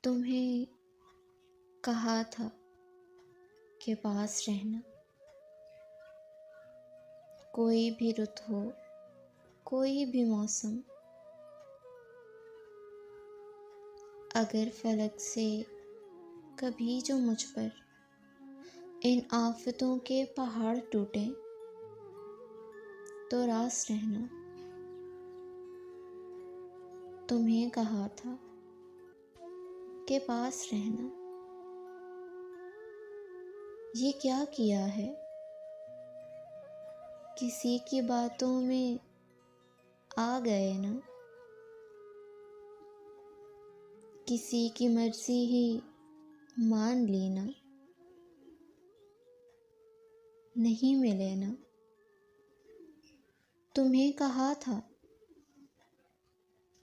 तुम्हें कहा था कि पास रहना। कोई भी रुत हो, कोई भी मौसम, अगर फलक से कभी जो मुझ पर इन आफतों के पहाड़ टूटे तो रास रहना। तुम्हें कहा था के पास रहना। ये क्या किया है? किसी की बातों में आ गए ना, किसी की मर्जी ही मान ली ना, नहीं मिले ना। तुम्हें कहा था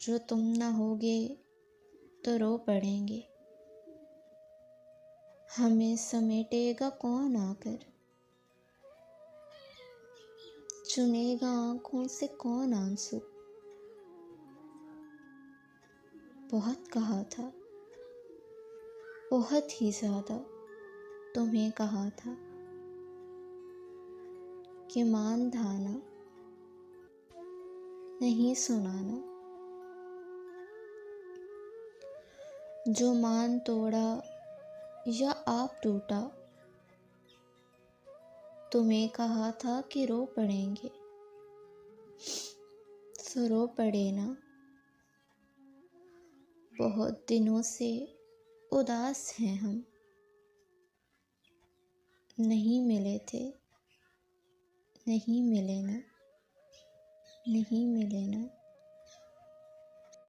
जो तुम ना होगे तो रो पड़ेंगे, हमें समेटेगा कौन आकर, चुनेगा आँखों से कौन आंसू। बहुत कहा था, बहुत ही ज़्यादा तुम्हें कहा था कि मान धाना, नहीं सुनाना। जो मान तोड़ा या आप टूटा, तुम्हें कहा था कि रो पड़ेंगे, सो रो पड़े ना। बहुत दिनों से उदास हैं हम, नहीं मिले थे, नहीं मिले ना, नहीं मिले ना।